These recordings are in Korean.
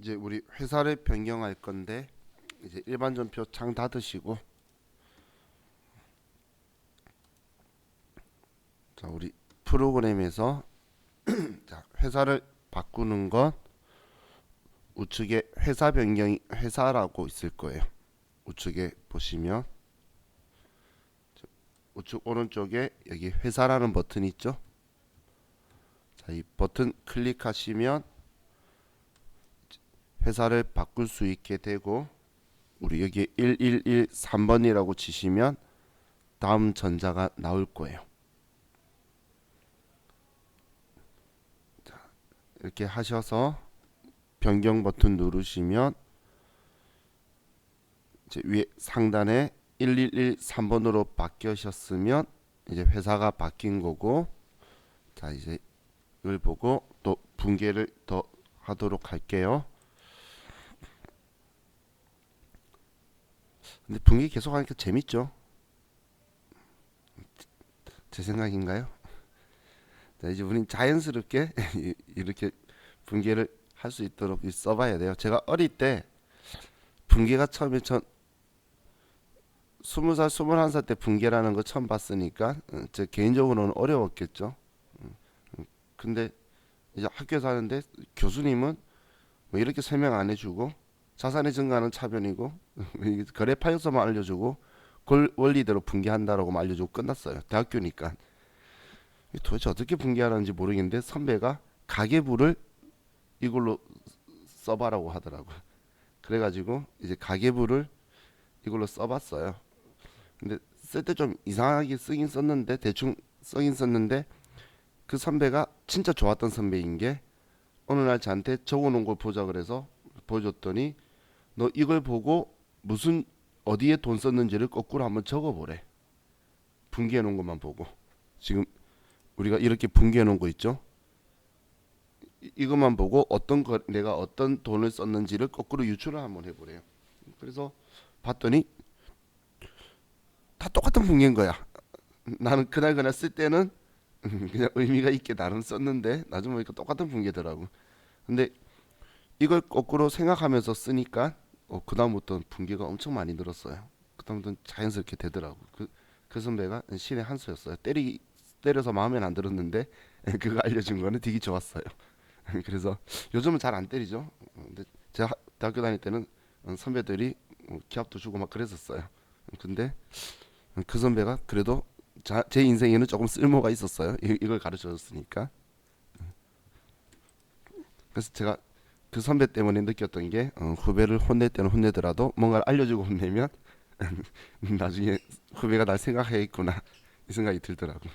이제 우리 회사를 변경할 건데 이제 일반 전표 창 닫으시고, 자 우리 프로그램에서 자 회사를 바꾸는 건 우측에 회사 변경이 회사라고 있을 거예요. 우측에 보시면 우측 오른쪽에 여기 회사라는 버튼이 있죠. 자, 이 버튼 클릭하시면 회사를 바꿀 수 있게 되고, 우리 여기 1113번이라고 치시면 다음 전자가 나올 거예요. 이렇게 하셔서 변경 버튼 누르시면 이제 위에 상단에 1113번으로 바뀌셨으면 이제 회사가 바뀐 거고, 자 이제 이걸 보고 또 붕괴를 더 하도록 할게요. 근데 붕괴 계속 하니까 재밌죠? 제 생각인가요? 자 이제 우린 자연스럽게 이렇게 붕괴를 할 수 있도록 써봐야 돼요. 제가 어릴 때 붕괴가 처음에 전 20살, 21살 때 붕괴라는 거 처음 봤으니까 제 개인적으로는 어려웠겠죠. 근데 이제 학교에서 하는데 교수님은 뭐 이렇게 설명 안 해주고, 자산의 증가는 차변이고 거래 파요소만 알려주고 원리대로 붕괴한다라고 알려주고 끝났어요. 대학교니까. 도대체 어떻게 붕괴하는지 모르겠는데 선배가 가계부를 이걸로 써봐라고 하더라고요. 그래가지고 이제 가계부를 이걸로 써봤어요. 근데 쓸 때 좀 이상하게 쓰긴 썼는데, 대충 쓰긴 썼는데, 그 선배가 진짜 좋았던 선배인 게 어느 날 저한테 적어놓은 걸 보자 그래서 보여줬더니, 너 이걸 보고 무슨 어디에 돈 썼는지를 거꾸로 한번 적어보래. 붕괴해 놓은 것만 보고. 지금 우리가 이렇게 붕괴해 놓은 거 있죠? 이것만 보고 내가 어떤 돈을 썼는지를 거꾸로 유출을 한번 해보래요. 그래서 봤더니 다 똑같은 붕괴인 거야. 나는 그날 쓸 때는 그냥 의미가 있게 나름 썼는데 나중에 보니까 똑같은 붕괴더라고. 근데 이걸 거꾸로 생각하면서 쓰니까 그다음부터는 붕괴가 엄청 많이 늘었어요. 그다음부터는 자연스럽게 되더라고. 그 선배가 신의 한 수였어요. 때려서 마음에 안 들었는데 그거 알려준 거는 되게 좋았어요. 그래서 요즘은 잘 안 때리죠. 근데 제가 대학교 다닐 때는 선배들이 기합도 주고 막 그랬었어요. 근데 그 선배가 그래도 제 인생에는 조금 쓸모가 있었어요. 이걸 가르쳐 줬으니까. 그래서 제가 그 선배 때문에 느꼈던 게, 후배를 혼낼 때는 혼내더라도 뭔가를 알려주고 혼내면 나중에 후배가 날 생각하겠구나 이 생각이 들더라고.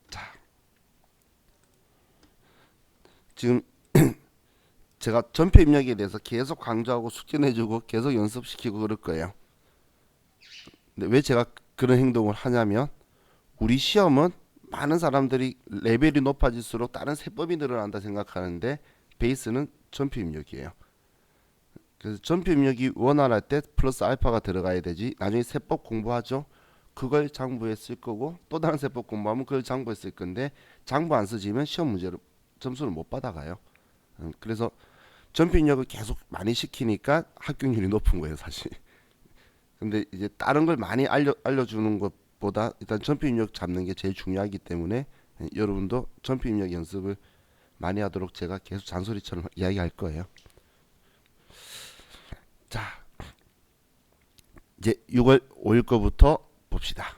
자, 지금 제가 전표 입력에 대해서 계속 강조하고 숙제 내주고 계속 연습시키고 그럴 거예요. 근데 왜 제가 그런 행동을 하냐면, 우리 시험은 많은 사람들이 레벨이 높아질수록 다른 세법이 늘어난다 생각하는데 베이스는 전표 입력이에요. 그래서 전표 입력이 원활할 때 플러스 알파가 들어가야 되지, 나중에 세법 공부하죠. 그걸 장부에 쓸 거고, 또 다른 세법 공부하면 그걸 장부에 쓸 건데, 장부 안 쓰지면 시험 문제를 점수를 못 받아가요. 그래서 전표 입력을 계속 많이 시키니까 합격률이 높은 거예요, 사실. 근데 이제 다른 걸 많이 알려주는 것보다 일단 전표 입력 잡는 게 제일 중요하기 때문에, 여러분도 전표 입력 연습을 많이 하도록 제가 계속 잔소리처럼 이야기할 거예요. 자, 이제 6월 5일 거부터 봅시다.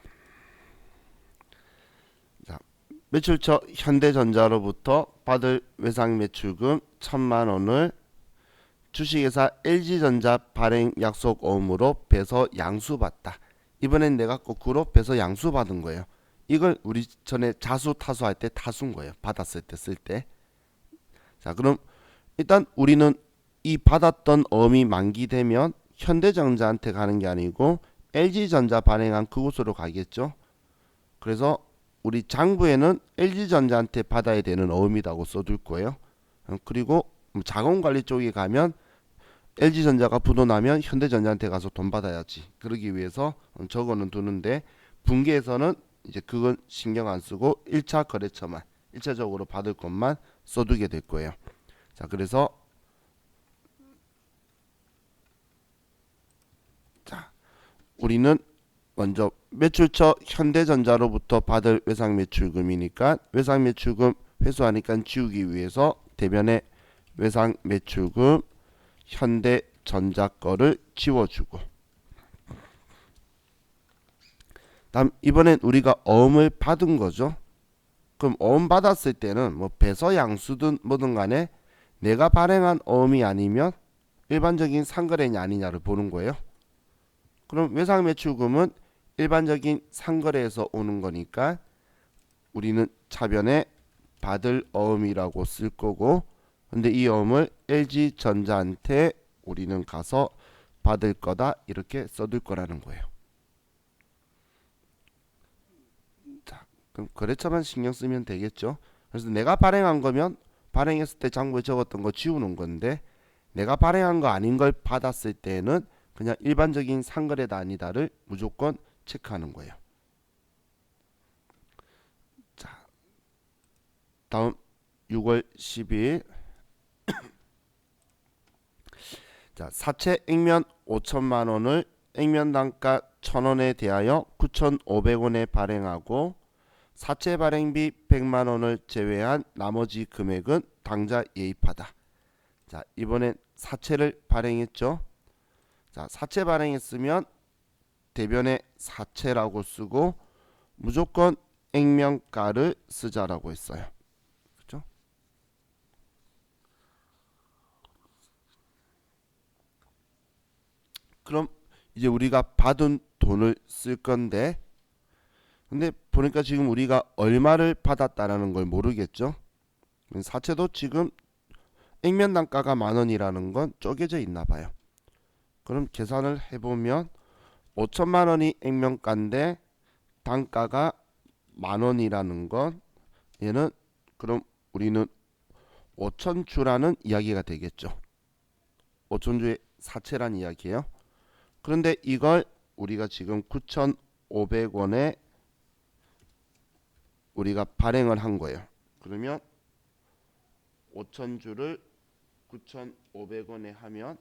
자, 매출 초 현대전자로부터 받을 외상 매출금 1,000만 원을 주식회사 LG전자 발행 약속 어음으로 배서 양수받다. 이번엔 내가 거꾸로 배서 양수받은 거예요. 이걸 우리 전에 자수 타수할 때 타수인 거예요. 받았을 때 쓸 때. 자, 그럼 일단 우리는 이 받았던 어음이 만기되면 현대전자한테 가는 게 아니고 LG전자 발행한 그곳으로 가겠죠. 그래서 우리 장부에는 LG전자한테 받아야 되는 어음이라고 써둘 거예요. 그리고 자금관리 쪽에 가면 LG전자가 부도나면 현대전자한테 가서 돈 받아야지. 그러기 위해서 적어는 두는데, 분기에서는 이제 그건 신경 안 쓰고 1차 거래처만 1차적으로 받을 것만 써두게 될 거예요. 자, 그래서 우리는 먼저 매출처 현대전자로부터 받을 외상매출금이니까 외상매출금 회수하니까 지우기 위해서 대변에 외상매출금 현대전자 거를 지워주고, 다음 이번엔 우리가 어음을 받은 거죠. 그럼 어음 받았을 때는 뭐 배서 양수든 뭐든 간에 내가 발행한 어음이 아니면 일반적인 상거래냐 아니냐를 보는 거예요. 그럼 외상매출금은 일반적인 상거래에서 오는 거니까 우리는 차변에 받을 어음이라고 쓸 거고, 근데 이 어음을 LG전자한테 우리는 가서 받을 거다 이렇게 써둘 거라는 거예요. 자, 그럼 거래처만 신경 쓰면 되겠죠. 그래서 내가 발행한 거면 발행했을 때 장부에 적었던 거 지우는 건데, 내가 발행한 거 아닌 걸 받았을 때는 그냥 일반적인 상거래다 아니다를 무조건 체크하는 거예요. 자, 다음 6월 10일 자, 사채 액면 5천만 원을 액면 단가 1,000원에 대하여 9,500원에 발행하고 사채 발행비 100만 원을 제외한 나머지 금액은 당좌 예입하다. 자, 이번엔 사채를 발행했죠. 자, 사채 발행했으면 대변에 사채라고 쓰고 무조건 액면가를 쓰자라고 했어요. 그렇죠? 그럼 이제 우리가 받은 돈을 쓸 건데, 근데 보니까 지금 우리가 얼마를 받았다라는 걸 모르겠죠. 사채도 지금 액면 단가가 만 원이라는 건 쪼개져 있나 봐요. 그럼 계산을 해보면 5천만 원이 액면가인데 단가가 만 원이라는 건 얘는 그럼 우리는 5천 주라는 이야기가 되겠죠. 5천 주의 사채란 이야기예요. 그런데 이걸 우리가 지금 9,500원에 우리가 발행을 한 거예요. 그러면 5천 주를 9,500원에 하면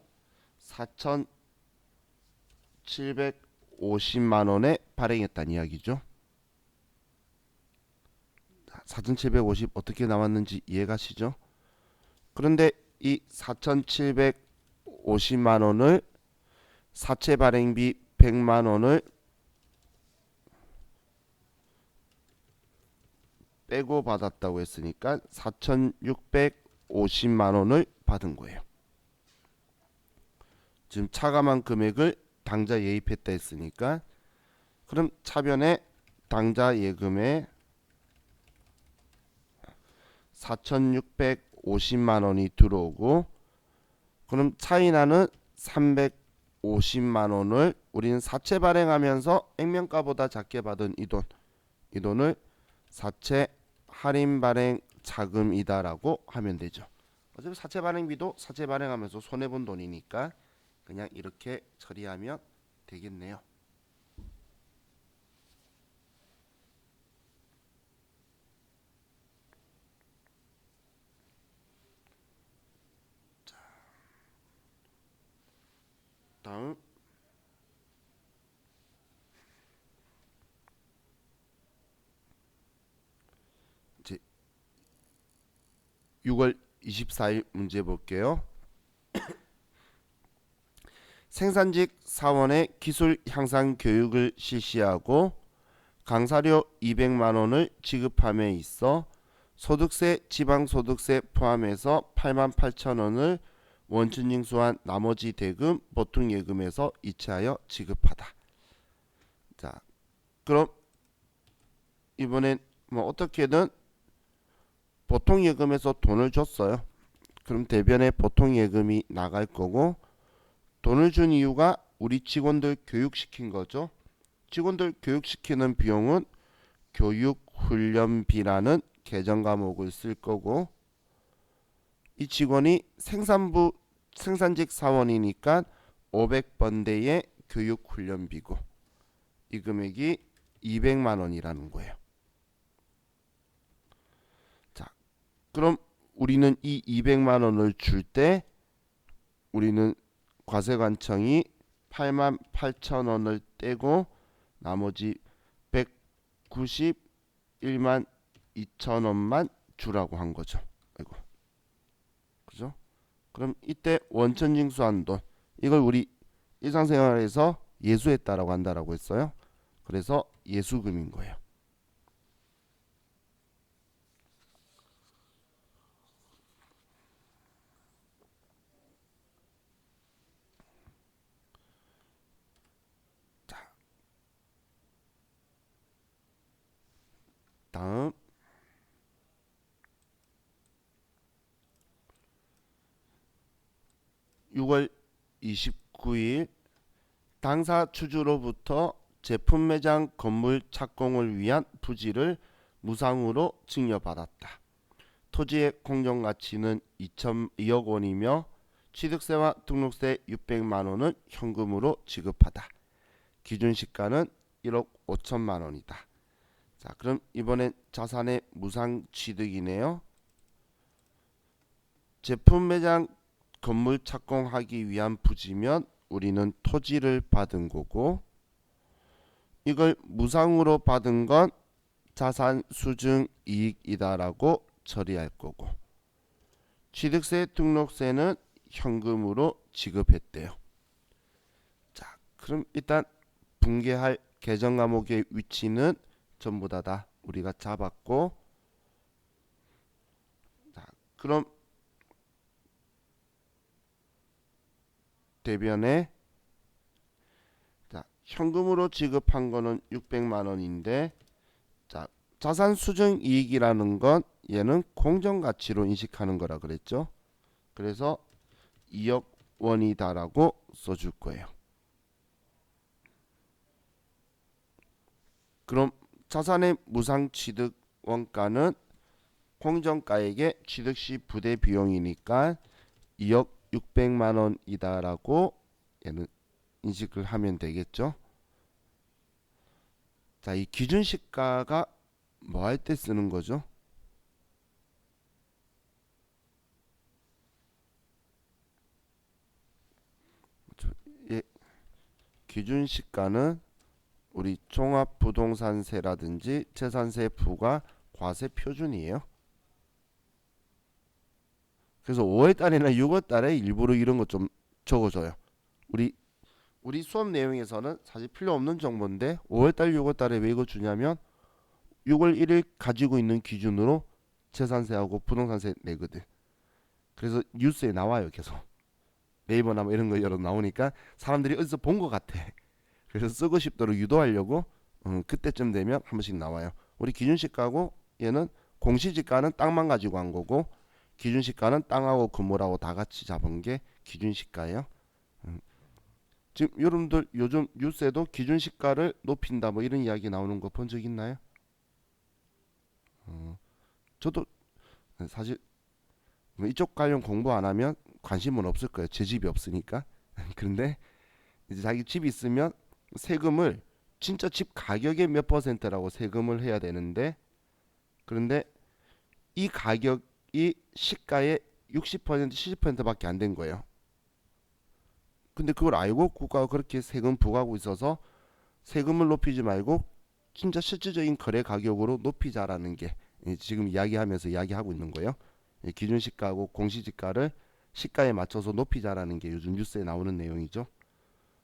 4,750만 원에 발행했다는 이야기죠. 4,750 어떻게 나왔는지 이해가시죠? 그런데 이 4,750만 원을 사채 발행비 100만 원을 빼고 받았다고 했으니까 4,650만 원을 받은 거예요. 지금 차감한 금액을 당좌 예입했다 했으니까, 그럼 차변에 당좌 예금에 4,650만 원이 들어오고, 그럼 차이나는 350만 원을 우리는 사채 발행하면서 액면가보다 작게 받은 이 돈을 사채 할인 발행 자금이다라고 하면 되죠. 어차피 사채 발행비도 사채 발행하면서 손해본 돈이니까 그냥 이렇게 처리하면 되겠네요. 다음 이제 6월 24일 문제 볼게요. 생산직 사원의 기술 향상 교육을 실시하고 강사료 200만 원을 지급함에 있어 소득세, 지방소득세 포함해서 8만 8천 원을 원천징수한 나머지 대금 보통예금에서 이체하여 지급하다. 자, 그럼 이번엔 뭐 어떻게든 보통예금에서 돈을 줬어요. 그럼 대변에 보통예금이 나갈 거고, 돈을 준 이유가 우리 직원들 교육시킨 거죠. 직원들 교육시키는 비용은 교육훈련비라는 계정 과목을 쓸 거고, 이 직원이 생산직 사원이니까 500번대의 교육훈련비고, 이 금액이 200만 원이라는 거예요. 자, 그럼 우리는 이 200만 원을 줄 때 우리는 과세관청이 88,000원을 떼고 나머지 191만 2천원만 주라고 한 거죠. 아이고. 그죠? 그럼 이때 원천 징수한 돈, 이걸 우리 일상생활에서 예수했다라고 한다라고 했어요. 그래서 예수금인 거예요. 자, 다음 6월 29일 당사 주주로부터 제품 매장 건물 착공을 위한 부지를 무상으로 증여받았다. 토지의 공정가치는 2억 원이며 취득세와 등록세 600만 원은 현금으로 지급하다. 기준시가는 1억 5천만 원이다. 자, 그럼 이번엔 자산의 무상 취득이네요. 제품 매장 건물 착공하기 위한 부지면 우리는 토지를 받은 거고, 이걸 무상으로 받은 건 자산 수증 이익이다라고 처리할 거고, 취득세 등록세는 현금으로 지급했대요. 자, 그럼 일단 붕괴할 계정 과목의 위치는 전부 다 우리가 잡았고, 자, 그럼 대변에 자, 현금으로 지급한 거는 600만 원인데, 자, 자산 수증 이익이라는 건 얘는 공정 가치로 인식하는 거라 그랬죠. 그래서 2억 원이다라고 써줄 거예요. 그럼 자산의 무상 취득 원가는 공정가액의 취득 시 부대 비용이니까 2억 600만 원이다라고 얘는 인식을 하면 되겠죠. 자, 이 기준시가가 뭐 할 때 쓰는 거죠? 예, 기준시가는 우리 종합부동산세라든지 재산세 부과 과세 표준이에요. 그래서 5월달이나 6월달에 일부러 이런 거 좀 적어줘요. 우리 수업 내용에서는 사실 필요 없는 정보인데 5월달, 6월달에 왜 이거 주냐면 6월 1일 가지고 있는 기준으로 재산세하고 부동산세 내거든. 그래서 뉴스에 나와요, 계속. 네이버나 뭐 이런 거 여러 나오니까 사람들이 어디서 본 것 같아. 그래서 쓰고 싶도록 유도하려고 그때쯤 되면 한 번씩 나와요. 우리 기준시가고 얘는 공시지가는 땅만 가지고 한 거고, 기준시가는 땅하고 건물하고 다 같이 잡은 게 기준시가예요. 지금 여러분들 요즘 뉴스에도 기준시가를 높인다 뭐 이런 이야기 나오는 거 본 적 있나요? 저도 사실 뭐 이쪽 관련 공부 안 하면 관심은 없을 거예요. 제 집이 없으니까. 그런데 이제 자기 집이 있으면 세금을 진짜 집 가격의 몇 퍼센트라고 세금을 해야 되는데, 그런데 이 가격이 시가의 60% 70%밖에 안 된 거예요. 근데 그걸 알고 국가가 그렇게 세금 부과하고 있어서 세금을 높이지 말고 진짜 실질적인 거래 가격으로 높이자라는 게 지금 이야기하면서 이야기하고 있는 거예요. 기준시가하고 공시지가를 시가에 맞춰서 높이자라는 게 요즘 뉴스에 나오는 내용이죠.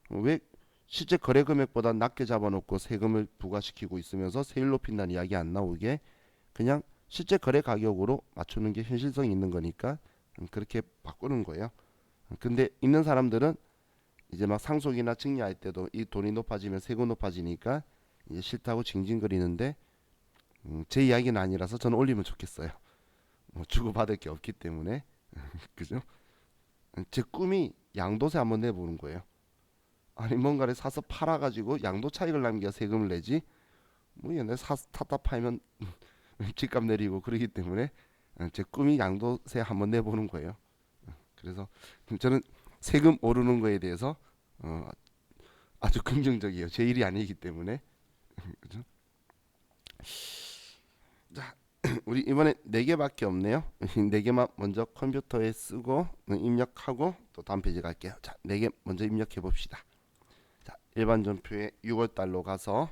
왜 실제 거래 금액보다 낮게 잡아놓고 세금을 부과시키고 있으면서 세율 높인다는 이야기 안 나오게 그냥 실제 거래 가격으로 맞추는 게 현실성이 있는 거니까 그렇게 바꾸는 거예요. 근데 있는 사람들은 이제 막 상속이나 증여할 때도 이 돈이 높아지면 세금 높아지니까 이제 싫다고 징징거리는데, 제 이야기는 아니라서 저는 올리면 좋겠어요. 뭐 주고받을 게 없기 때문에. 그죠? 제 꿈이 양도세 한번 내보는 거예요. 아니 뭔가를 사서 팔아가지고 양도 차익을 남겨 세금을 내지, 뭐 얘네 탔다 팔면 집값 내리고 그러기 때문에 제 꿈이 양도세 한번 내보는 거예요. 그래서 저는 세금 오르는 거에 대해서 아주 긍정적이에요. 제 일이 아니기 때문에. 그죠? 자, 우리 이번에 4개밖에 없네요. 4개만 먼저 컴퓨터에 쓰고 입력하고 또 다음 페이지 갈게요. 자, 4개 먼저 입력해 봅시다. 일반 전표에 6월달로 가서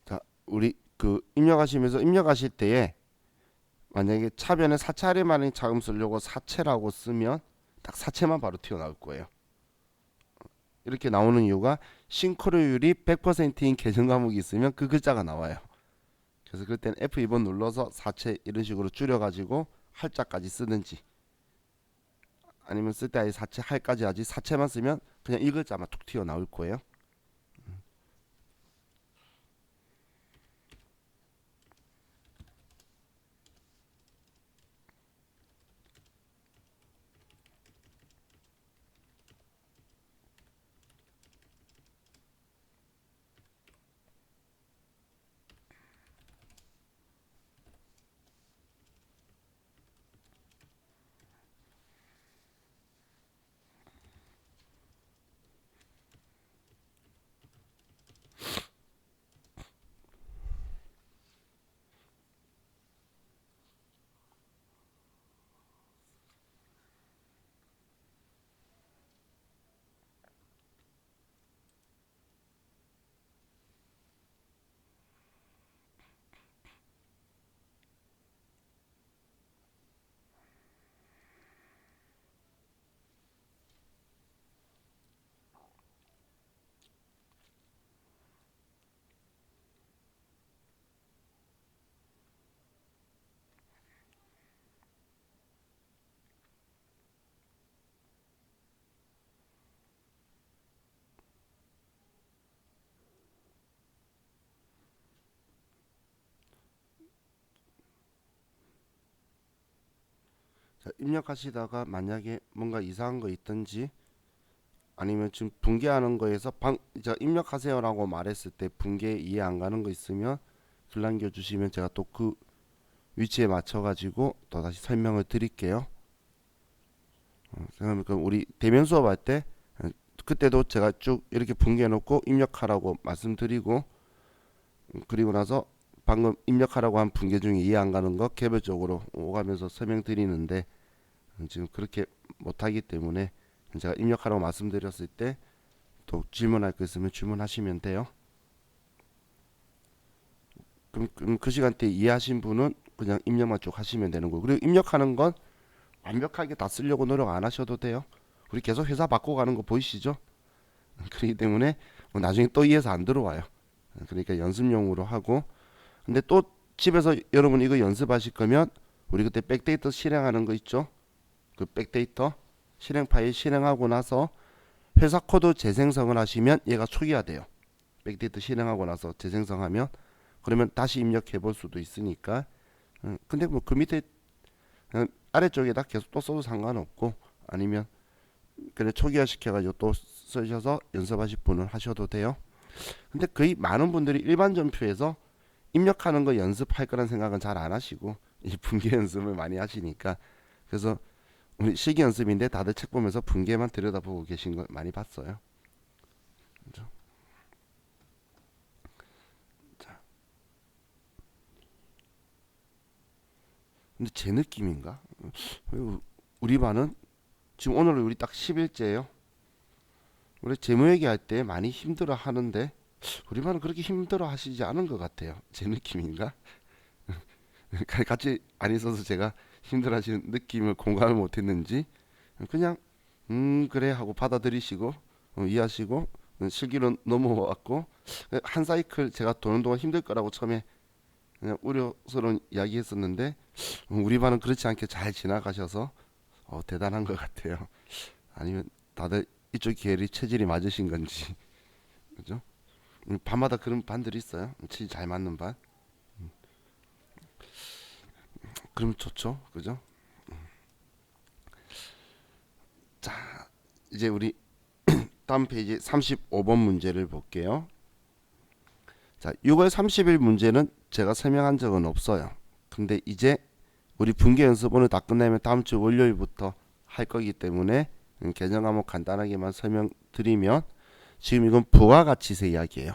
자, 우리 그 입력하시면서 입력하실 때에 만약에 차변에 사채 할인만인 자금 쓰려고 사채라고 쓰면 딱 사채만 바로 튀어나올 거예요. 이렇게 나오는 이유가 싱크로율이 100%인 계정 과목이 있으면 그 글자가 나와요. 그래서 그럴 때는 F2번 눌러서 사채 이런 식으로 줄여가지고 할자까지 쓰든지 아니면 쓸 때 아예 사채 할까지 하지 사채만 쓰면 그냥 이 글자만 툭 튀어나올 거예요. 자, 입력하시다가 만약에 뭔가 이상한 거 있든지 아니면 지금 붕괴하는 거에서 저 입력하세요라고 말했을 때 붕괴 이해 안 가는 거 있으면 글 남겨주시면 제가 또 그 위치에 맞춰가지고 또 다시 설명을 드릴게요. 그러니까 우리 대면 수업할 때 그때도 제가 쭉 이렇게 붕괴해 놓고 입력하라고 말씀드리고 그리고 나서 방금 입력하라고 한 붕괴 중에 이해 안 가는 거 개별적으로 오가면서 설명드리는데 지금 그렇게 못하기 때문에 제가 입력하라고 말씀드렸을 때 또 질문할 거 있으면 질문하시면 돼요. 그럼 그 시간대 이해하신 분은 그냥 입력만 쭉 하시면 되는 거고 그리고 입력하는 건 완벽하게 다 쓰려고 노력 안 하셔도 돼요. 우리 계속 회사 바꿔가는 거 보이시죠? 그렇기 때문에 뭐 나중에 또 이해서 안 들어와요. 그러니까 연습용으로 하고 근데 또 집에서 여러분 이거 연습하실 거면 우리 그때 백데이터 실행하는 거 있죠? 그 백데이터 실행 파일 실행하고 나서 회사 코드 재생성을 하시면 얘가 초기화돼요. 백데이터 실행하고 나서 재생성하면 그러면 다시 입력해 볼 수도 있으니까 근데 뭐 그 밑에 아래쪽에다 계속 또 써도 상관없고 아니면 그래 초기화 시켜가지고 또 쓰셔서 연습하실 분은 하셔도 돼요. 근데 거의 많은 분들이 일반 전표에서 입력하는 거 연습할 거란 생각은 잘 안 하시고 이 분계 연습을 많이 하시니까 그래서 우리 실기 연습인데 다들 책 보면서 분계만 들여다보고 계신 걸 많이 봤어요. 그죠? 자, 근데 제 느낌인가? 우리 반은 지금 오늘 우리 딱 10일째예요. 우리 재무회계 할 때 많이 힘들어 하는데 우리 반은 그렇게 힘들어 하시지 않은 것 같아요. 제 느낌인가? 같이 안 있어서 제가 힘들어 하시는 느낌을 공감을 못 했는지 그냥 그래 하고 받아들이시고 이해하시고 실기로 넘어왔고 한 사이클 제가 도는 동안 힘들 거라고 처음에 그냥 우려스러운 이야기했었는데 우리 반은 그렇지 않게 잘 지나가셔서 대단한 것 같아요. 아니면 다들 이쪽 계열이 체질이 맞으신 건지 그죠? 반마다 그런 반들이 있어요. 체질 잘 맞는 반. 그럼 좋죠, 그죠? 자, 이제 우리 다음 페이지 35번 문제를 볼게요. 자, 6월 30일 문제는 제가 설명한 적은 없어요. 근데 이제 우리 분계 연습 오늘 다 끝내면 다음 주 월요일부터 할 거기 때문에 개정 과목 간단하게만 설명드리면 지금 이건 부가가치세 이야기예요.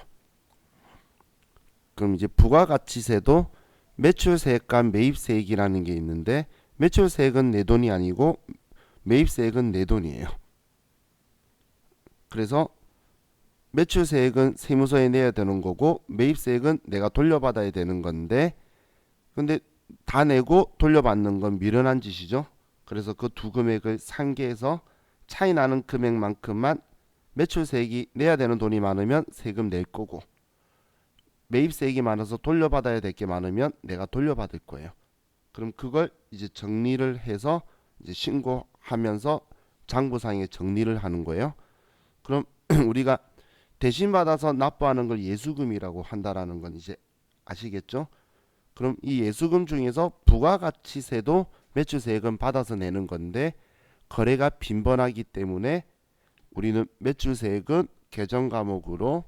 그럼 이제 부가가치세도 매출세액과 매입세액이라는 게 있는데 매출세액은 내 돈이 아니고 매입세액은 내 돈이에요. 그래서 매출세액은 세무서에 내야 되는 거고 매입세액은 내가 돌려받아야 되는 건데 근데 다 내고 돌려받는 건 미련한 짓이죠. 그래서 그 두 금액을 상계해서 차이 나는 금액만큼만 매출세액이 내야 되는 돈이 많으면 세금 낼 거고 매입세액이 많아서 돌려받아야 될 게 많으면 내가 돌려받을 거예요. 그럼 그걸 이제 정리를 해서 이제 신고하면서 장부상에 정리를 하는 거예요. 그럼 우리가 대신 받아서 납부하는 걸 예수금이라고 한다라는 건 이제 아시겠죠? 그럼 이 예수금 중에서 부가가치세도 매출세액은 받아서 내는 건데 거래가 빈번하기 때문에 우리는 매출세액은 개정 과목으로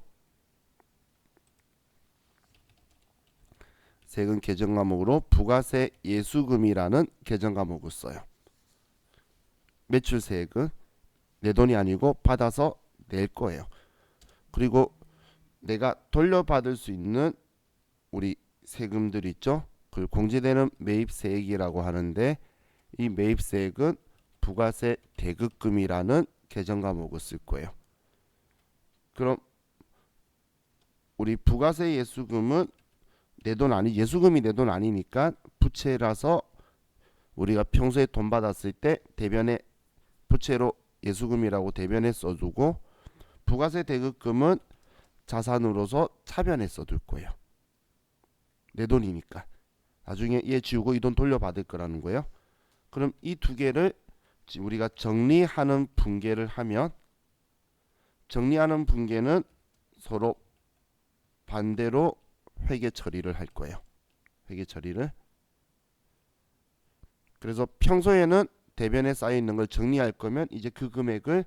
세금 개정 과목으로 부가세 예수금이라는 개정 과목을 써요. 매출세액은 내 돈이 아니고 받아서 낼 거예요. 그리고 내가 돌려받을 수 있는 우리 세금들 있죠. 그걸 공제되는 매입세액이라고 하는데 이 매입세액은 부가세 대급금이라는 개정 과목을 쓸 거예요. 그럼 우리 부가세 예수금은 내 돈 아니 예수금이 내 돈 아니니까 부채라서 우리가 평소에 돈 받았을 때 대변에 부채로 예수금이라고 대변에 써두고 부가세 대급금은 자산으로서 차변에 써둘 거예요. 내 돈이니까 나중에 얘 지우고 이 돈 돌려받을 거라는 거예요. 그럼 이 두 개를 우리가 정리하는 분계를 하면 정리하는 분계는 서로 반대로 회계 처리를 할 거예요. 회계 처리를. 그래서 평소에는 대변에 쌓여 있는 걸 정리할 거면 이제 그 금액을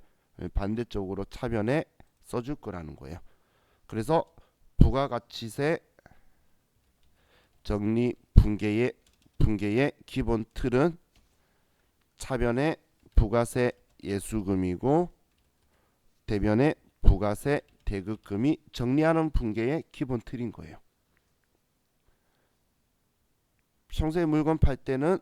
반대쪽으로 차변에 써줄 거라는 거예요. 그래서 부가가치세 정리 분계의 기본 틀은 차변에 부가세 예수금이고 대변에 부가세 대급금이 정리하는 분계의 기본 틀인 거예요. 평소에 물건 팔 때는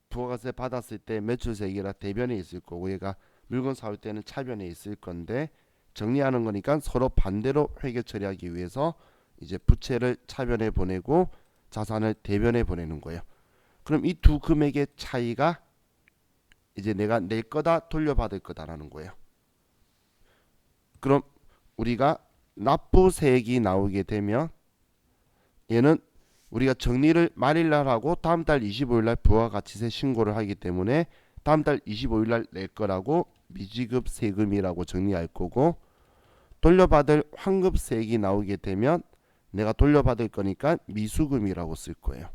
부가세 받았을 때 매출세액이라 대변에 있을 거고 얘가 물건 사올 때는 차변에 있을 건데 정리하는 거니까 서로 반대로 회계 처리하기 위해서 이제 부채를 차변에 보내고 자산을 대변에 보내는 거예요. 그럼 이 두 금액의 차이가 이제 내가 낼 거다 돌려받을 거다라는 거예요. 그럼 우리가 납부세액이 나오게 되면 얘는 우리가 정리를 말일날 하고 다음 달 25일날 부가가치세 신고를 하기 때문에 다음 달 25일날 낼 거라고 미지급 세금이라고 정리할 거고 돌려받을 환급세액이 나오게 되면 내가 돌려받을 거니까 미수금이라고 쓸 거예요.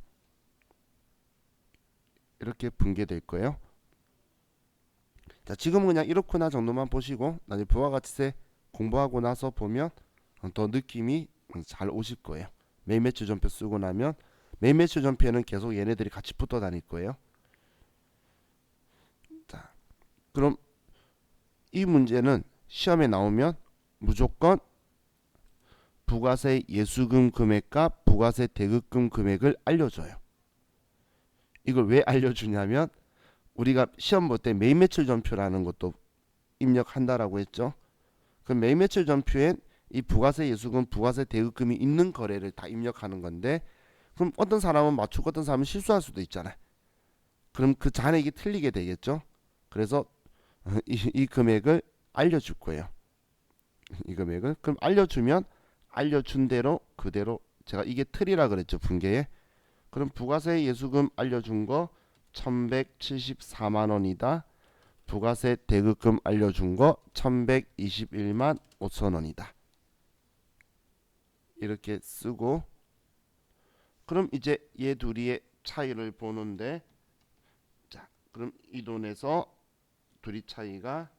이렇게 분계될 거예요. 자, 지금은 그냥 이렇구나 정도만 보시고 나중에 부가가치세 공부하고 나서 보면 더 느낌이 잘 오실 거예요. 매일 매출 전표 쓰고 나면 매일 매출 전표에는 계속 얘네들이 같이 붙어 다닐 거예요. 자, 그럼 이 문제는 시험에 나오면 무조건 부가세 예수금 금액과 부가세 대급금 금액을 알려줘요. 이걸 왜 알려주냐면 우리가 시험 볼 때 매일 매출 전표라는 것도 입력한다라고 했죠. 그 매일 매출 전표엔 이 부가세 예수금, 부가세 대급금이 있는 거래를 다 입력하는 건데 그럼 어떤 사람은 맞추고 어떤 사람은 실수할 수도 있잖아요. 그럼 그 잔액이 틀리게 되겠죠. 그래서 이 금액을 알려줄 거예요. 이 금액을 그럼 알려주면 알려준 대로 그대로 제가 이게 틀이라 그랬죠. 분계에. 그럼 부가세 예수금 알려준 거 1174만 원이다. 부가세 대급금 알려준 거 1121만 5천 원이다. 이렇게 쓰고 그럼 이제 얘 둘이의 차이를 보는데, 자 그럼 이 돈에서 둘이 차이가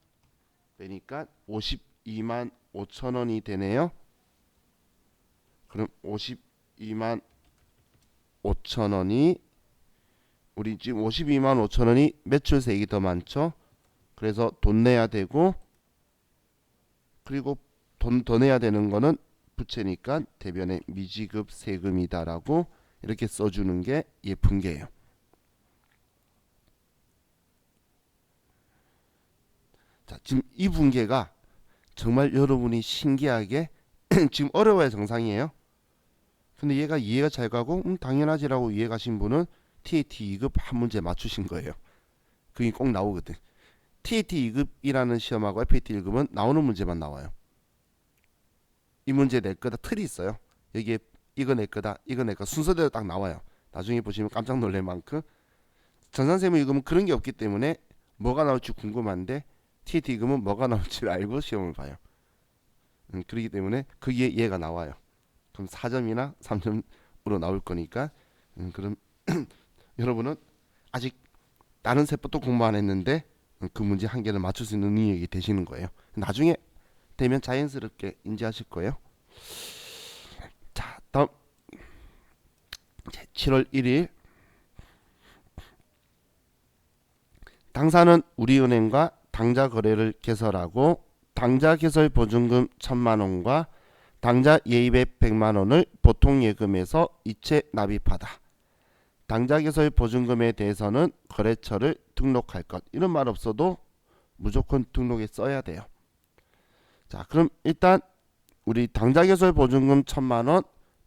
되니까 52만 5천 원이 되네요. 그럼 52만 5천 원이, 우리 지금 52만 5천 원이 매출세액이 더 많죠. 그래서 돈 내야 되고, 그리고 돈 더 내야 되는 거는 부채니까 대변에 미지급 세금이다라고 이렇게 써주는 게 예품계예요. 자, 지금 이 분계가 정말 여러분이 신기하게 지금 어려워야 정상이에요. 근데 얘가 이해가 잘 가고 당연하지라고 이해 가신 분은 TAT 2급 한 문제 맞추신 거예요. 그게 꼭 나오거든. TAT 2급이라는 시험하고 FAT 1급은 나오는 문제만 나와요. 이 문제 낼 거다 틀이 있어요. 여기에 이거 낼 거다, 이거 낼 거다 순서대로 딱 나와요. 나중에 보시면 깜짝 놀랄 만큼. 전산세무 2급은 그런 게 없기 때문에 뭐가 나올지 궁금한데 TAT 2급은 뭐가 나올지 알고 시험을 봐요. 그렇기 때문에 거기에 얘가 나와요. 그럼 4점이나 3점으로 나올 거니까 그럼 여러분은 아직 다른 세법도 공부 안 했는데 그 문제 한 개를 맞출 수 있는 능력이 되시는 거예요. 나중에 되면 자연스럽게 인지하실 거예요. 자, 다음 7월 1일 당사는 우리은행과 당좌 거래를 개설하고 당좌 개설 보증금 1,000만 원과 당좌 예입액 100만 원을 보통 예금에서 이체 납입하다. 당좌 개설 보증금에 대해서는 거래처를 등록할 것. 이런 말 없어도 무조건 등록에 써야 돼요. 자, 그럼 일단 우리 당좌 개설 보증금 1,000만 원,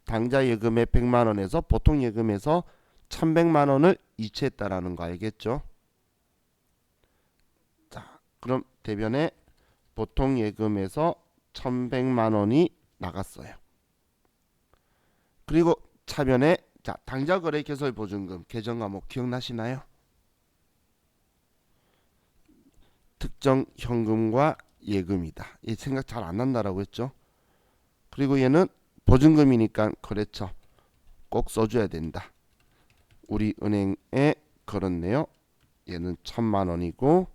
당좌 예금의 100만 원에서 보통 예금에서 1,100만 원을 이체했다라는 거 알겠죠? 자, 그럼 대변에 보통 예금에서 1,100만 원이 나갔어요. 그리고 차변에 자, 당좌 거래 개설 보증금 개정 과목 기억나시나요? 특정 현금과 예금이다. 이 생각 잘 안 난다라고 했죠. 그리고 얘는 보증금이니까 거래처 꼭 써줘야 된다. 우리 은행에 걸었네요. 얘는 1,000만 원이고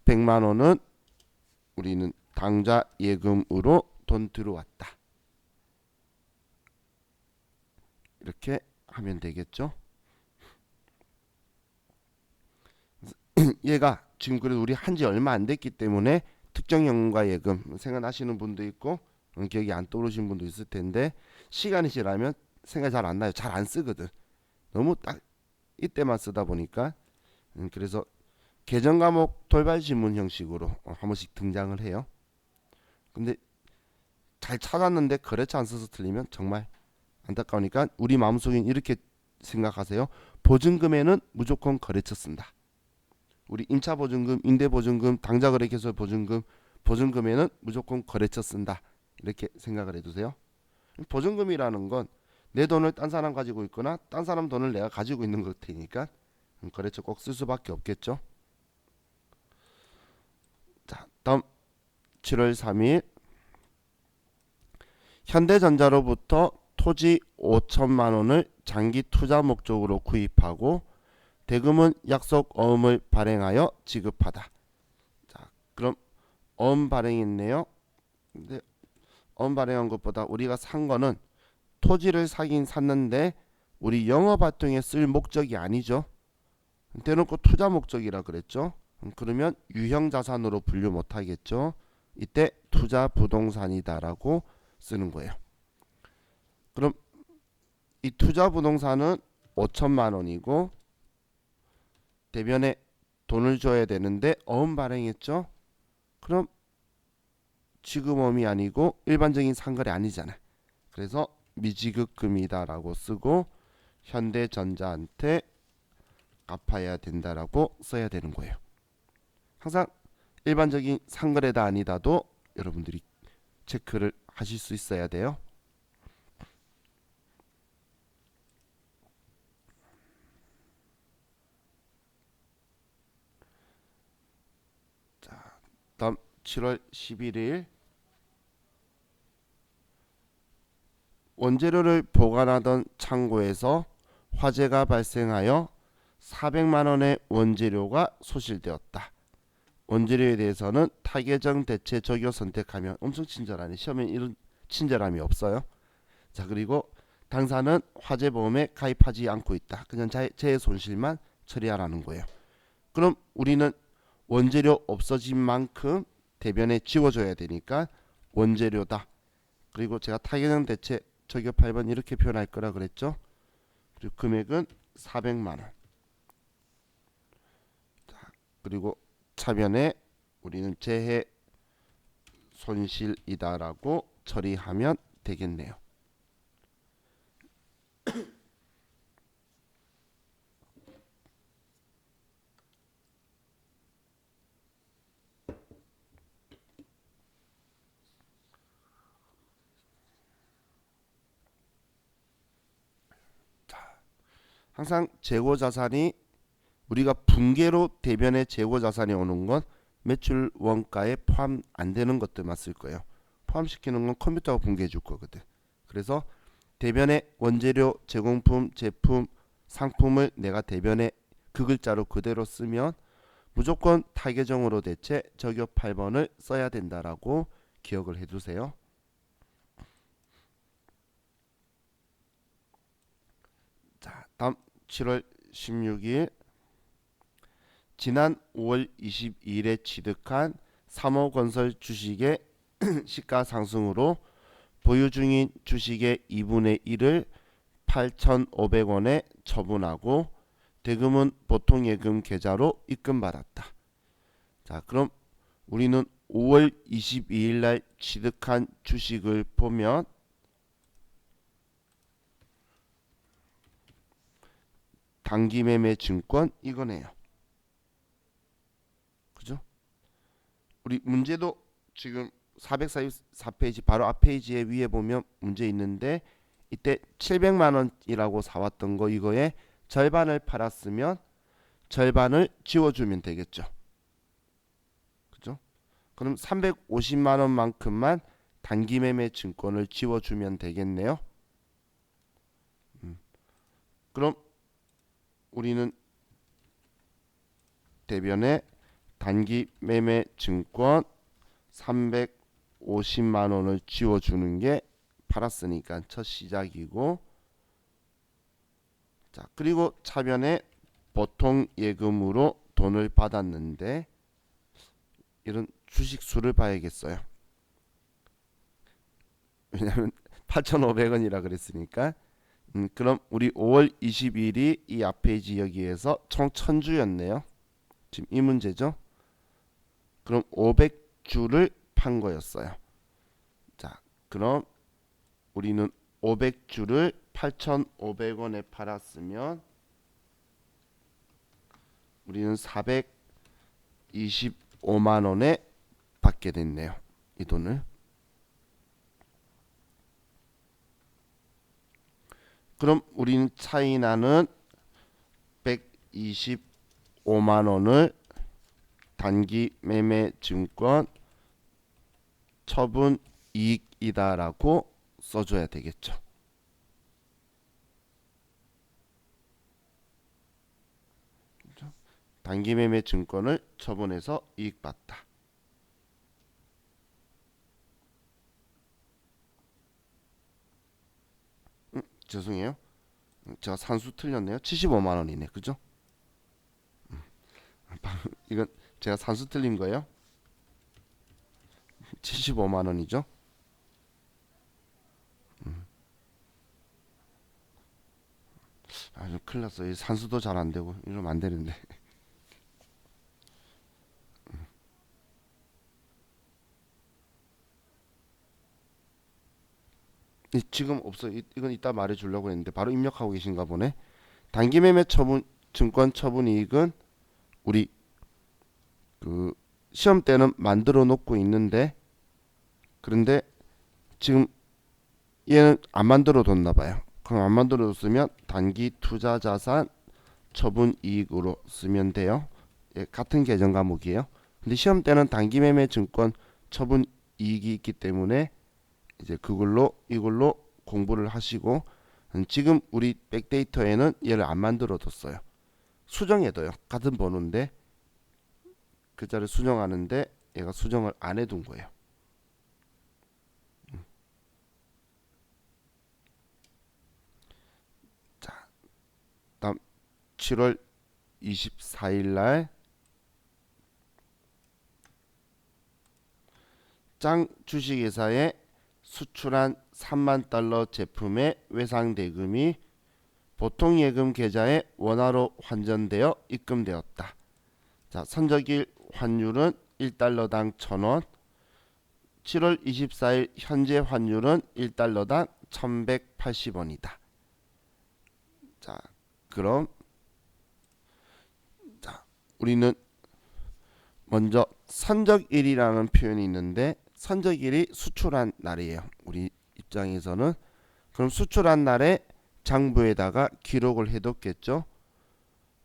100만 원은 우리는 당좌 예금으로 돈 들어왔다. 이렇게 하면 되겠죠. 얘가 지금 그래도 우리 한지 얼마 안 됐기 때문에 특정 현금과 예금 생각나시는 분도 있고 기억이 안 떠오르신 분도 있을 텐데 시간이 지나면 생각 잘 안 나요. 잘 안 쓰거든. 너무 딱 이때만 쓰다 보니까 그래서 개정 과목 돌발 지문 형식으로 한 번씩 등장을 해요. 근데 잘 찾았는데 거래처 안 써서 틀리면 정말 안타까우니까 우리 마음속엔 이렇게 생각하세요. 보증금에는 무조건 거래처 쓴다. 우리 임차 보증금, 임대 보증금, 당좌 거래 개설 보증금, 보증금에는 무조건 거래처 쓴다. 이렇게 생각을 해두세요. 보증금이라는 건 내 돈을 딴 사람 가지고 있거나 딴 사람 돈을 내가 가지고 있는 것 테니까 거래처 꼭 쓸 수밖에 없겠죠. 자, 다음 7월 3일 현대전자로부터 토지 5천만 원을 장기 투자 목적으로 구입하고 대금은 약속 어음을 발행하여 지급하다. 자, 그럼 어음 발행했네요. 근데 어음 발행한 것보다 우리가 산 거는 토지를 사긴 샀는데 우리 영업 활동에 쓸 목적이 아니죠. 대놓고 투자 목적이라 그랬죠. 그러면 유형 자산으로 분류 못 하겠죠. 이때 투자 부동산이다라고 쓰는 거예요. 그럼 이 투자 부동산은 5천만 원이고 대변에 돈을 줘야 되는데 어음 발행했죠. 그럼 지급어음이 아니고 일반적인 상거래 아니잖아. 그래서 미지급금이다라고 쓰고 현대전자한테 갚아야 된다라고 써야 되는 거예요. 항상 일반적인 상거래다 아니다도 여러분들이 체크를 하실 수 있어야 돼요. 자, 다음 7월 11일 원재료를 보관하던 창고에서 화재가 발생하여 400만 원의 원재료가 소실되었다. 원재료에 대해서는 타개정 대체 적용 선택하면 엄청 친절하네. 시험에 이런 친절함이 없어요. 자, 그리고 당사는 화재보험에 가입하지 않고 있다. 그냥 재해 손실만 처리하라는 거예요. 그럼 우리는 원재료 없어진 만큼 대변에 지워줘야 되니까 원재료다. 그리고 제가 타개정 대체 적용 8번 이렇게 표현할 거라 그랬죠. 그리고 금액은 400만 원. 자, 그리고 차변에 우리는 재해 손실이다라고 처리하면 되겠네요. 항상 재고 자산이 우리가 붕괴로 대변의 재고 자산이 오는 건 매출 원가에 포함 안 되는 것들만 쓸 거예요. 포함시키는 건 컴퓨터가 붕괴해 줄 거거든. 그래서 대변의 원재료, 제공품, 제품, 상품을 내가 대변에 그 글자로 그대로 쓰면 무조건 타개정으로 대체 적용 8번을 써야 된다라고 기억을 해두세요. 자, 다음 7월 16일 지난 5월 22일에 취득한 3호건설 주식의 시가 상승으로 보유 중인 주식의 2분의 1을 8,500원에 처분하고 대금은 보통예금 계좌로 입금받았다. 자, 그럼 우리는 5월 22일 날 취득한 주식을 보면 단기매매 증권 이거네요. 그죠? 우리 문제도 지금 444페이지 바로 앞 페이지에 위에 보면 문제 있는데 이때 700만 원이라고 사왔던 거 이거에 절반을 팔았으면 절반을 지워주면 되겠죠. 그죠? 그럼 350만 원만큼만 단기매매 증권을 지워주면 되겠네요. 그럼 우리는 대변에 단기매매 증권 350만 원을 지워주는 게 팔았으니까 첫 시작이고, 자, 그리고 차변에 보통 예금으로 돈을 받았는데 이런 주식 수를 봐야겠어요. 왜냐하면 8,500원이라 그랬으니까. 그럼 우리 5월 20일이 이 앞 페이지 여기에서 총 1000주였네요. 지금 이 문제죠. 그럼 500주를 판 거였어요. 자, 그럼 우리는 500주를 8,500원에 팔았으면 우리는 425만 원에 받게 됐네요. 이 돈을. 그럼 우리는 차이나는 125만 원을 단기 매매 증권 처분 이익이다라고 써줘야 되겠죠. 단기 매매 증권을 처분해서 이익 봤다. 죄송해요. 제가 산수 틀렸네요. 75만 원이네. 그죠? 이건 제가 산수 틀린 거예요. 75만 원이죠. 좀 큰일 났어. 산수도 잘 안 되고 이러면 안 되는데. 지금 없어. 이건 이따 말해 주려고 했는데 바로 입력하고 계신가 보네. 단기 매매 처분 증권 처분 이익은 우리 그 시험 때는 만들어 놓고 있는데, 그런데 지금 얘는 안 만들어 뒀나 봐요. 그럼 안 만들어 뒀으면 단기 투자 자산 처분 이익으로 쓰면 돼요. 예, 같은 계정 과목이에요. 근데 시험 때는 단기 매매 증권 처분 이익이 있기 때문에 이제 이걸로 공부를 하시고 지금 우리 백데이터에는 얘를 안 만들어 뒀어요. 수정해둬요. 같은 번호인데 글자를 수정하는데 얘가 수정을 안 해둔 거예요. 자, 다음 7월 24일 날 짱 주식회사에 수출한 3만 달러 제품의 외상 대금이 보통 예금 계좌에 원화로 환전되어 입금되었다. 자, 선적일 환율은 1달러당 1,000원. 7월 24일 현재 환율은 1달러당 1,180원이다. 자, 그럼 자, 우리는 먼저 선적일이라는 표현이 있는데 선적일이 수출한 날이에요. 우리 입장에서는 그럼 수출한 날에 장부에다가 기록을 해뒀겠죠.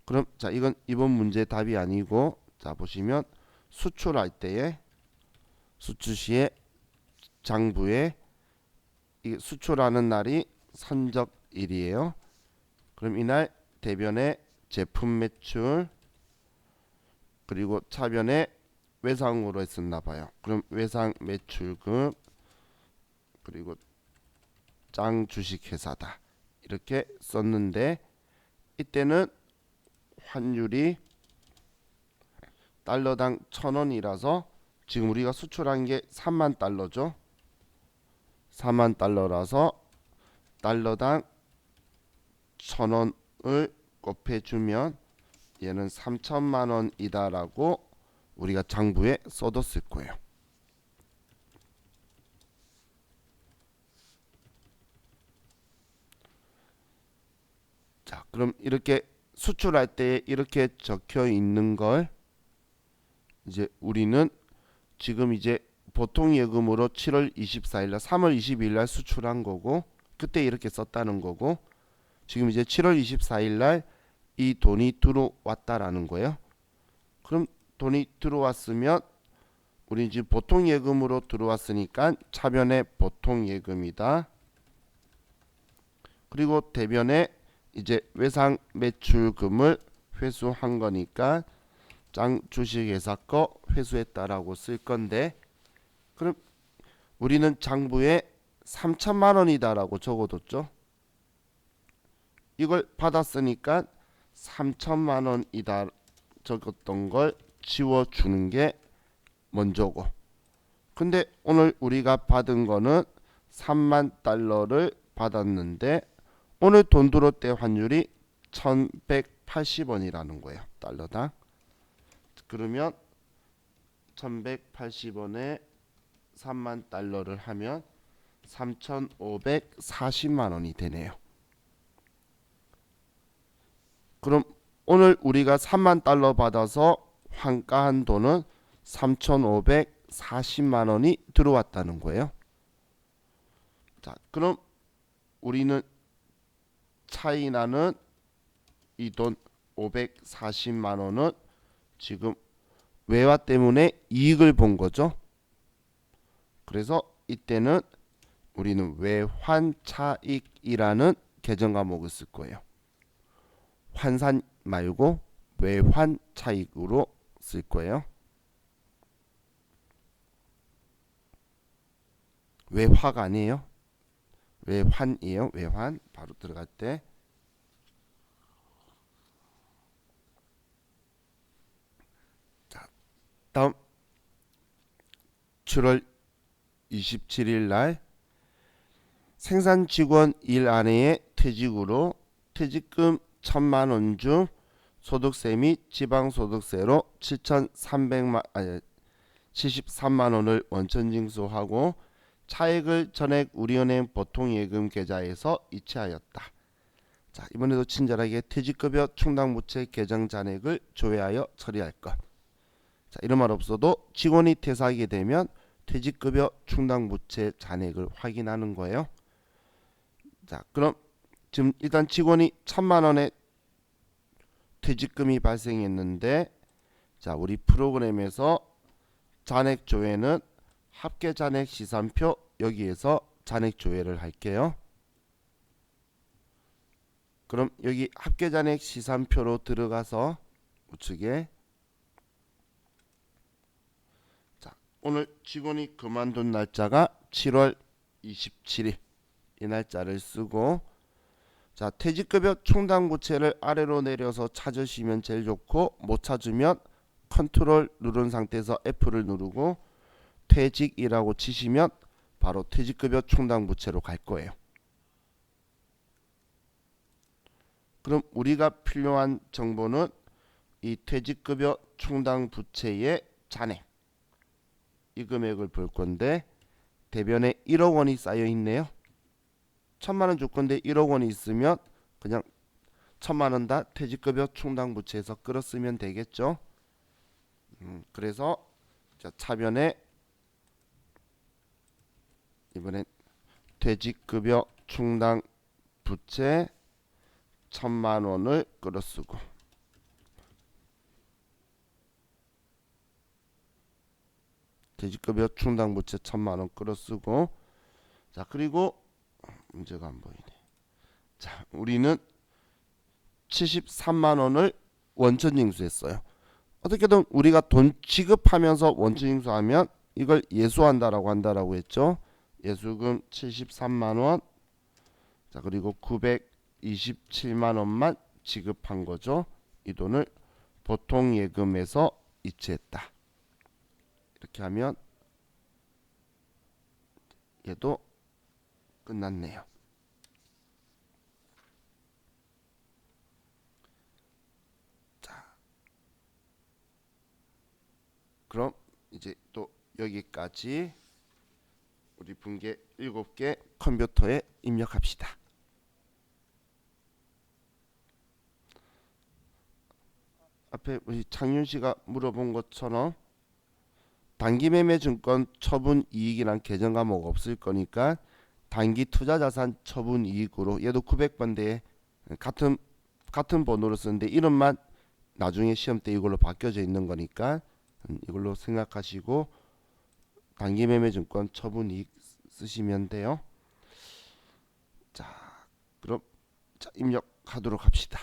그럼 자, 이건 이번 문제 답이 아니고 자 보시면 수출할 때에 수출 시에 장부에 이 수출하는 날이 선적일이에요. 그럼 이날 대변에 제품 매출 그리고 차변에 외상으로 했었나 봐요. 그럼 외상 매출금 그리고 짱 주식회사다 이렇게 썼는데 이때는 환율이 달러당 1,000원이라서 지금 우리가 수출한 게 3만 달러죠. 4만 달러라서 달러당 1,000원을 곱해주면 얘는 3천만 원이다라고 우리가 장부에 써뒀을 거예요. 자, 그럼 이렇게 수출할 때 이렇게 적혀 있는 걸 이제 우리는 지금 이제 보통 예금으로 7월 24일 날 3월 22일 날 수출한 거고 그때 이렇게 썼다는 거고 지금 이제 7월 24일 날 이 돈이 들어왔다라는 거예요. 그럼 돈이 들어왔으면 우리 지금 보통 예금으로 들어왔으니까 차변에 보통 예금이다. 그리고 대변에 이제 외상 매출금을 회수한 거니까 짱 주식회사 거 회수했다라고 쓸 건데 그럼 우리는 장부에 3천만 원이다라고 적어뒀죠. 이걸 받았으니까 3천만 원이다 적었던 걸 지워주는 게 먼저고 근데 오늘 우리가 받은 거는 3만 달러를 받았는데 오늘 돈 들어올 때 환율이 1180원이라는 거예요. 달러당. 그러면 1180원에 3만 달러를 하면 3,540만 원이 되네요. 그럼 오늘 우리가 3만 달러 받아서 환가한 돈은 3,540만 원이 들어왔다는 거예요. 자, 그럼 우리는 차이 나는 이 돈 540만 원은 지금 외화 때문에 이익을 본 거죠. 그래서 이때는 우리는 외환차익이라는 계정 과목을 쓸 거예요. 환산 말고 외환차익으로 쓸 거예요. 외화가 아니에요. 외환이에요. 외환 바로 들어갈 때 자, 다음 7월 27일 날 생산 직원 일 안에의 퇴직으로 퇴직금 1,000만 원 중 소득세 및 지방소득세로 73만 원을 원천 징수하고 차액을 전액 우리은행 보통예금 계좌에서 이체하였다. 자, 이번에도 친절하게 퇴직급여 충당부채 계정 잔액을 조회하여 처리할 것. 자, 이런 말 없어도 직원이 퇴사하게 되면 퇴직급여 충당부채 잔액을 확인하는 거예요. 자, 그럼 지금 일단 직원이 1,000만 원의 퇴직금이 발생했는데 자, 우리 프로그램에서 잔액 조회는 합계 잔액 시산표 여기에서 잔액 조회를 할게요. 그럼 여기 합계잔액 시산표로 들어가서 우측에 자, 오늘 직원이 그만둔 날짜가 7월 27일 이 날짜를 쓰고 자, 퇴직급여 충당 부채를 아래로 내려서 찾으시면 제일 좋고 못 찾으면 컨트롤 누른 상태에서 F를 누르고 퇴직이라고 치시면 바로 퇴직급여 충당 부채로 갈 거예요. 그럼 우리가 필요한 정보는 이 퇴직급여 충당 부채의 잔액 이 금액을 볼 건데 대변에 1억 원이 쌓여 있네요. 1,000만 원 줄 건데 1억 원이 있으면 그냥 1,000만 원 다 퇴직급여 충당 부채에서 끌었으면 되겠죠. 그래서 자, 차변에 이번엔 퇴직급여 충당 부채 1,000만 원을 끌어쓰고 퇴직급여 충당 부채 1,000만 원 끌어쓰고 자, 그리고 문제가 안 보이네. 자, 우리는 73만 원을 원천 징수했어요. 어떻게든 우리가 돈 지급하면서 원천 징수하면 이걸 예수한다라고 한다라고 했죠. 예수금 73만 원. 자, 그리고 927만 원만 지급한 거죠. 이 돈을 보통 예금에서 이체했다. 이렇게 하면 얘도 끝났네요. 자, 그럼 이제 또 여기까지 우리 분계 7개 컴퓨터에 입력합시다. 앞에 우리 창윤 씨가 물어본 것처럼 단기매매 증권 처분 이익이란 계정 과목 없을 거니까 단기 투자 자산 처분 이익으로 얘도 900번대에 같은 번호를 쓰는데 이름만 나중에 시험 때 이걸로 바뀌어져 있는 거니까 이걸로 생각하시고 단기매매 증권 처분 이익 쓰시면 돼요. 자, 그럼 자, 입력하도록 합시다.